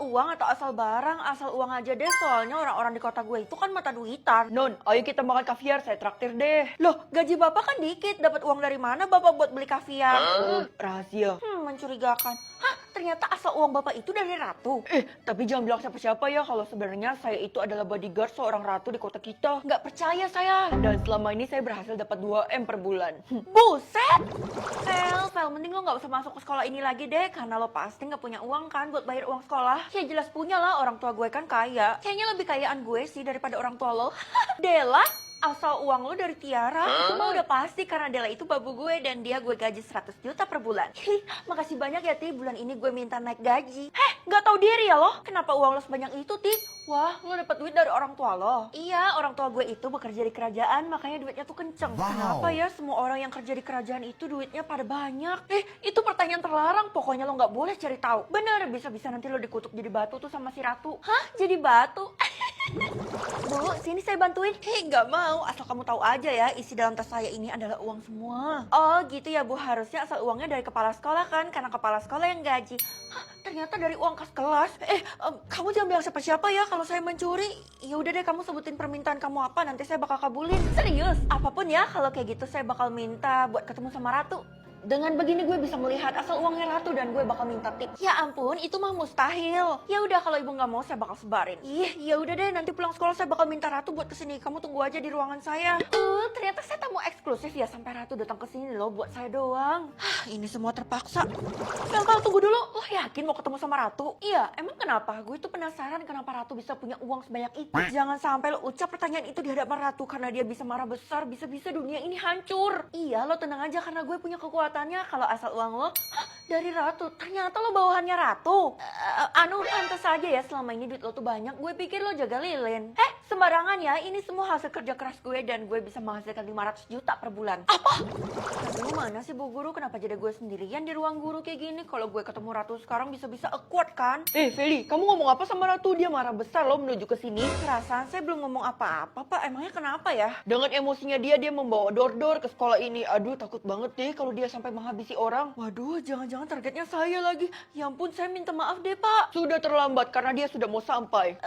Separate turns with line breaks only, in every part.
asal uang atau asal barang, asal uang aja deh. Soalnya orang-orang di kota gue itu kan mata duitan.
Non, ayo kita makan kaviar, saya traktir deh.
Loh, gaji bapak kan dikit. Dapat uang dari mana bapak buat beli kaviar?
Rahasia.
Mencurigakan. Hah, ternyata asal uang bapak itu dari ratu.
Tapi jangan bilang siapa-siapa ya kalau sebenarnya saya itu adalah bodyguard seorang ratu di kota kita.
Nggak percaya saya.
Dan selama ini saya berhasil dapat 2M per bulan.
Buset! Fel, mending lo nggak usah masuk ke sekolah ini lagi deh. Karena lo pasti nggak punya uang kan buat bayar uang sekolah. Ya jelas punya lah, orang tua gue kan kaya. Kayaknya lebih kayaan gue sih daripada orang tua lo. Dela, asal uang lo dari Tiara, itu mah udah pasti karena Dela itu babu gue dan dia gue gaji 100 juta per bulan. Makasih banyak ya Ti, bulan ini gue minta naik gaji. Nggak tahu diri ya lo? Kenapa uang lo sebanyak itu Ti? Wah, lo dapat duit dari orang tua lo? Iya, orang tua gue itu bekerja di kerajaan, makanya duitnya tuh kenceng. Kenapa ya semua orang yang kerja di kerajaan itu duitnya pada banyak? Itu pertanyaan terlarang, pokoknya lo nggak boleh cari tahu. Bener, bisa-bisa nanti lo dikutuk jadi batu tuh sama si ratu. Hah? Jadi batu? Bu, sini saya bantuin. Nggak mau, asal kamu tahu aja ya, isi dalam tas saya ini adalah uang semua. Oh gitu ya Bu, harusnya asal uangnya dari kepala sekolah kan, karena kepala sekolah yang gaji. Hah, ternyata dari uang kas kelas. Kamu jangan bilang siapa-siapa ya kalau saya mencuri. Ya udah deh, kamu sebutin permintaan kamu apa, nanti saya bakal kabulin. Serius, apapun ya, kalau kayak gitu saya bakal minta buat ketemu sama Ratu. Dengan begini gue bisa melihat asal uangnya Ratu dan gue bakal minta tip. Ya ampun, itu mah mustahil. Ya udah kalau ibu nggak mau saya bakal sebarin. Ya udah deh, nanti pulang sekolah saya bakal minta Ratu buat kesini. Kamu tunggu aja di ruangan saya. Ternyata saya tamu eksklusif ya, sampai Ratu datang kesini loh buat saya doang. Ini semua terpaksa. Fel, tunggu dulu. Lo yakin mau ketemu sama Ratu? Iya, emang kenapa? Gue tuh penasaran kenapa Ratu bisa punya uang sebanyak itu. Jangan sampai lo ucap pertanyaan itu di hadapan Ratu karena dia bisa marah besar. Bisa-bisa dunia ini hancur. Iya, lo tenang aja karena gue punya kekuatan. Kalau asal uang lo dari Ratu, ternyata lo bawahannya Ratu. Pantas saja ya selama ini duit lo tuh banyak. Gue pikir lo jaga lilin. Sembarangan ya, ini semua hasil kerja keras gue dan gue bisa menghasilkan 500 juta per bulan. Apa? Lu mana sih Bu Guru? Kenapa jadi gue sendirian di ruang guru kayak gini? Kalau gue ketemu Ratu sekarang bisa-bisa awkward kan?
Feli, kamu ngomong apa sama Ratu? Dia marah besar loh menuju ke sini.
Perasaan saya belum ngomong apa-apa, Pak. Emangnya kenapa ya?
Dengan emosinya dia membawa dor-dor ke sekolah ini. Aduh, takut banget deh kalau dia sampai menghabisi orang.
Waduh, jangan-jangan targetnya saya lagi. Ya ampun, saya minta maaf deh, Pak.
Sudah terlambat karena dia sudah mau sampai.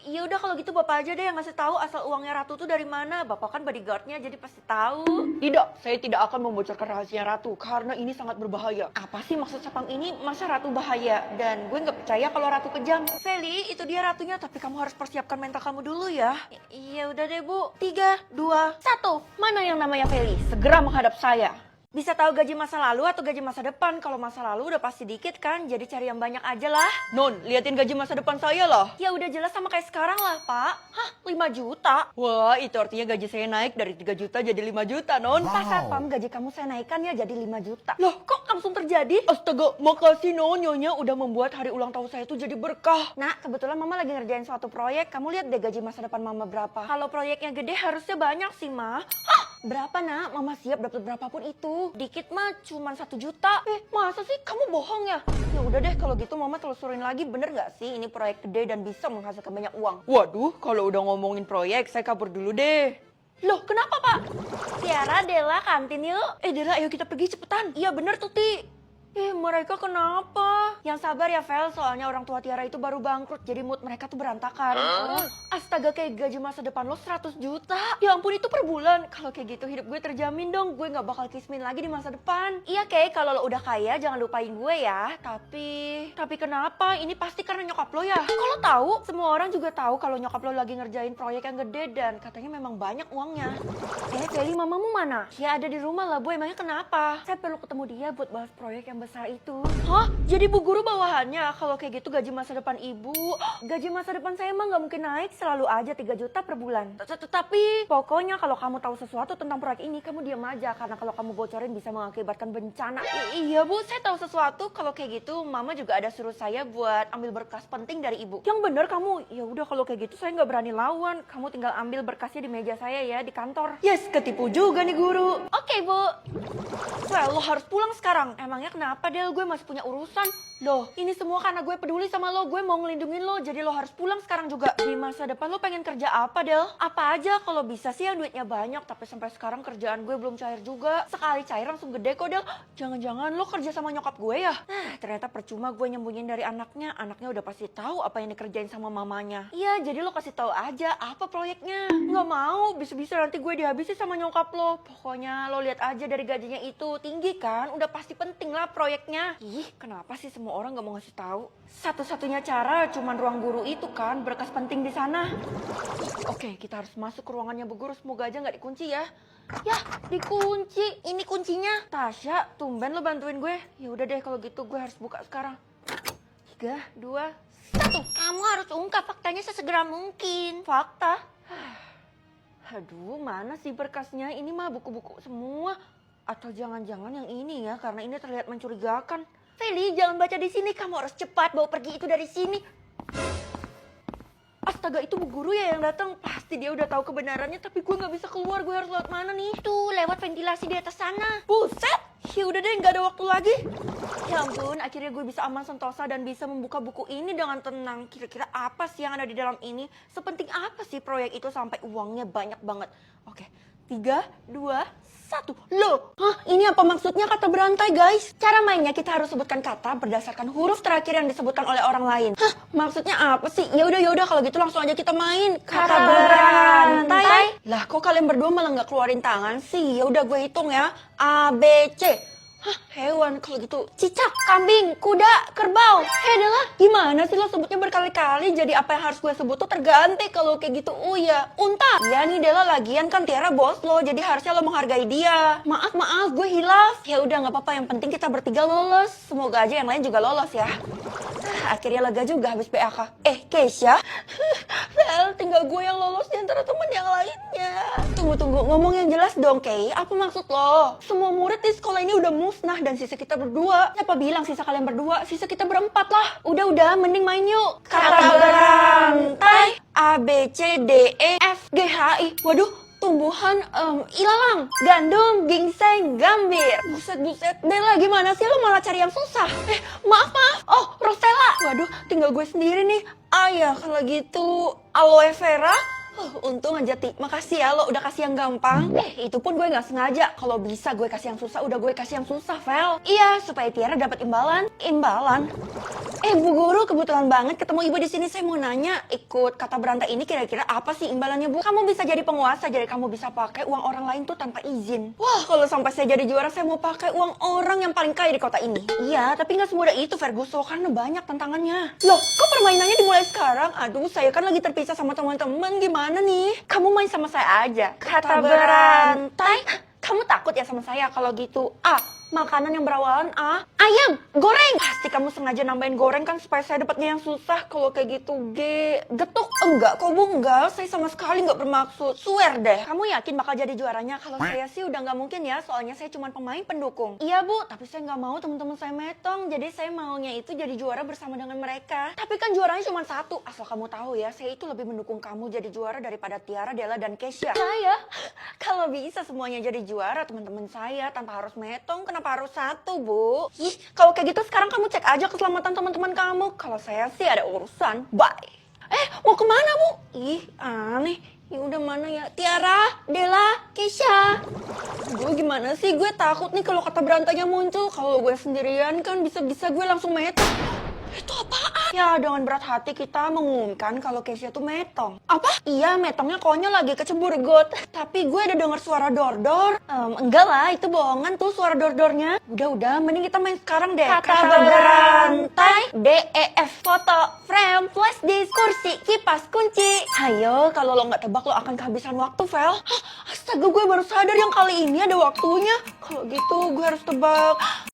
Ya udah kalau gitu Bapak aja deh yang ngasih tahu asal uangnya Ratu tuh dari mana. Bapak kan bodyguardnya jadi pasti tahu.
Tidak, saya tidak akan membocorkan rahasia Ratu karena ini sangat berbahaya.
Apa sih maksud Sepang ini? Masa Ratu bahaya? Dan gue nggak percaya kalau Ratu kejam. Feli, itu dia Ratunya, tapi kamu harus persiapkan mental kamu dulu ya. Iya udah deh Bu. 3, 2, 1. Mana yang namanya Feli? Segera menghadap saya. Bisa tahu gaji masa lalu atau gaji masa depan? Kalau masa lalu udah pasti dikit kan, jadi cari yang banyak aja lah.
Non, liatin gaji masa depan saya lah.
Ya udah jelas sama kayak sekarang lah, Pak. Hah, 5 juta?
Wah, itu artinya gaji saya naik dari 3 juta jadi 5 juta, Non.
Pak Satpam, gaji kamu saya naikkan ya jadi 5 juta. Loh, kok langsung terjadi?
Astaga, makasih Non, Nyonya udah membuat hari ulang tahun saya itu jadi berkah.
Nah, kebetulan Mama lagi ngerjain suatu proyek. Kamu lihat deh gaji masa depan Mama berapa. Kalau proyeknya gede harusnya banyak sih, Ma. Hah, berapa nak? Mama siap dapat berapapun itu. Dikit mah cuma 1 juta. Masa sih kamu bohong ya? Ya udah deh kalau gitu Mama telusurin lagi, bener gak sih ini proyek gede dan bisa menghasilkan banyak uang?
Waduh, kalau udah ngomongin proyek saya kabur dulu deh.
Loh, kenapa Pak? Tiara, Dela, kantin yuk. Dela, ayo kita pergi cepetan. Iya bener tuh Ti. Mereka kenapa? Yang sabar ya Vel, soalnya orang tua Tiara itu baru bangkrut, jadi mood mereka tuh berantakan. Astaga, kayak gaji masa depan lo 100 juta. Ya ampun, itu per bulan. Kalau kayak gitu hidup gue terjamin dong, gue gak bakal kismin lagi di masa depan. Iya Kay, kalau lo udah kaya jangan lupain gue ya. Tapi kenapa? Ini pasti karena nyokap lo ya. Kalau tahu, semua orang juga tahu kalau nyokap lo lagi ngerjain proyek yang gede dan katanya memang banyak uangnya. Feli, mamamu mana? Ya ada di rumah lah Bu, emangnya kenapa? Saya perlu ketemu dia buat bahas proyek yang besar itu. Hah? Jadi Bu Guru bawahannya? Kalau kayak gitu gaji masa depan ibu, gaji masa depan saya emang nggak mungkin naik, selalu aja 3 juta per bulan. Tapi pokoknya kalau kamu tahu sesuatu tentang proyek ini, kamu diam aja, karena kalau kamu bocorin bisa mengakibatkan bencana. Iya Bu, saya tahu sesuatu. Kalau kayak gitu Mama juga ada suruh saya buat ambil berkas penting dari ibu. Yang bener kamu. Ya udah kalau kayak gitu saya nggak berani lawan. Kamu tinggal ambil berkasnya di meja saya ya di kantor.
Yes, ketipu juga nih Guru.
Oke Bu. Well, lo harus pulang sekarang. Emangnya kenapa Del? Gue masih punya urusan. Loh, ini semua karena gue peduli sama lo. Gue mau ngelindungin lo, jadi lo harus pulang sekarang juga. Di masa depan lo pengen kerja apa, Del? Apa aja kalau bisa sih yang duitnya banyak, tapi sampai sekarang kerjaan gue belum cair juga. Sekali cair langsung gede kok, Del. Jangan-jangan lo kerja sama nyokap gue ya? Ternyata percuma gue nyembunyiin dari anaknya. Anaknya udah pasti tahu apa yang dikerjain sama mamanya. Iya, jadi lo kasih tahu aja apa proyeknya. Nggak mau, bisa-bisa nanti gue dihabisi sama nyokap lo. Pokoknya lo lihat aja dari gajinya itu tinggi kan, udah pasti penting lah proyeknya. Ih, kenapa sih semua orang gak mau ngasih tahu? Satu-satunya cara cuman ruang guru itu kan, berkas penting di sana. Oke, kita harus masuk ke ruangannya Bu Guru, semoga aja nggak dikunci ya. Ya, dikunci. Ini kuncinya. Tasya, tumben lo bantuin gue. Ya udah deh kalau gitu gue harus buka sekarang. 3, 2, 1. Kamu harus ungkap faktanya sesegera mungkin. Fakta? Aduh, mana sih berkasnya? Ini mah buku-buku semua. Atau jangan-jangan yang ini ya, karena ini terlihat mencurigakan. Feli, jangan baca di sini. Kamu harus cepat bawa pergi itu dari sini. Astaga, itu Bu Guru ya yang datang. Pasti dia udah tahu kebenarannya, tapi gue nggak bisa keluar. Gue harus lewat mana nih? Tuh, lewat ventilasi di atas sana. Buset! Ya udah deh, nggak ada waktu lagi. Ya ampun, akhirnya gue bisa aman sentosa dan bisa membuka buku ini dengan tenang. Kira-kira apa sih yang ada di dalam ini? Sepenting apa sih proyek itu sampai uangnya banyak banget? Oke, 3, 2, 1. Loh, ini apa maksudnya kata berantai, guys? Cara mainnya kita harus sebutkan kata berdasarkan huruf terakhir yang disebutkan oleh orang lain. Maksudnya apa sih? Ya udah kalau gitu langsung aja kita main. Kata berantai. Lah, kok kalian berdua malah nggak keluarin tangan sih? Ya udah gue hitung ya. A, B, C. Hewan kalau gitu. Cicak, kambing, kuda, kerbau. Adalah, gimana sih lo sebutnya berkali-kali? Jadi apa yang harus gue sebut tuh terganti kalau kayak gitu. Oh ya, unta. Ya nih Dela, lagian kan Tiara bos lo, jadi harusnya lo menghargai dia. Maaf, gue hilaf. Ya udah nggak apa-apa, yang penting kita bertiga lolos. Semoga aja yang lain juga lolos ya. Akhirnya lega juga habis PAK. Keisha? Well, tinggal gue yang lolos di antara temen yang lainnya. Tunggu, ngomong yang jelas dong, Kay. Apa maksud lo? Semua murid di sekolah ini udah musnah dan sisa kita berdua. Siapa bilang sisa kalian berdua? Sisa kita berempat lah. Udah, mending main yuk. Kata berantai. A, B, C, D, E, F, G, H, I. Waduh, tumbuhan, ilalang, gandum, ginseng, gambir. Buset. Bella, gimana sih lo malah cari yang susah? Maaf. Oh, Rosella. Waduh, tinggal gue sendiri nih. Ya kalau gitu aloe vera. Untung aja makasih ya lo udah kasih yang gampang. Itu pun gue nggak sengaja. Kalau bisa gue kasih yang susah, udah gue kasih yang susah, Vel. Iya, supaya Tiara dapat imbalan. Bu Guru, kebetulan banget ketemu Ibu di sini. Saya mau nanya, ikut kata berantai ini kira-kira apa sih imbalannya, Bu? Kamu bisa jadi penguasa, jadi kamu bisa pakai uang orang lain tuh tanpa izin. Wah, kalau sampai saya jadi juara, saya mau pakai uang orang yang paling kaya di kota ini. Iya, tapi nggak semudah itu, Ferguson, karena banyak tantangannya. Loh, kok permainannya dimulai sekarang? Aduh, saya kan lagi terpisah sama teman-teman. Gimana nih? Kamu main sama saya aja. Kata berantai. Kamu takut ya sama saya kalau gitu? A, makanan yang berawalan A, ayam goreng. Pasti kamu sengaja nambahin goreng kan supaya saya dapatnya yang susah. Kalau kayak gitu G, getuk. Enggak kok Bu, enggak. Saya sama sekali nggak bermaksud. Swear deh. Kamu yakin bakal jadi juaranya? Kalau saya sih udah nggak mungkin ya, soalnya saya cuma pemain pendukung. Iya Bu, tapi saya nggak mau teman-teman saya metong. Jadi saya maunya itu jadi juara bersama dengan mereka. Tapi kan juaranya cuma satu. Asal kamu tahu ya, saya itu lebih mendukung kamu jadi juara daripada Tiara, Della, dan Keisha. Saya? Kalau bisa semuanya jadi juara teman-teman saya tanpa harus metong, kenapa harus satu, Bu? Kalau kayak gitu sekarang kamu cek aja keselamatan teman-teman kamu. Kalau saya sih ada urusan. Bye. Mau kemana, Bu? Aneh. Ya udah, mana ya? Tiara, Della, Keisha. Aduh, gimana sih? Gue takut nih kalau kata berantainya muncul. Kalau gue sendirian kan bisa-bisa gue langsung metong. Itu apaan? Ya, dengan berat hati kita mengumumkan kalau Keisha tuh metong. Apa? Iya, metongnya konyol lagi kecebur got. Tapi gue ada dengar suara dor-dor. Enggak lah, itu bohongan tuh suara dor-dornya. Udah, mending kita main sekarang deh. Kata berantai. D, E, F, foto, frame, flash disk, kursi, kipas, kunci. Ayo, kalau lo nggak tebak lo akan kehabisan waktu, Vel. Astaga, gue baru sadar yang kali ini ada waktunya. Kalau gitu gue harus tebak.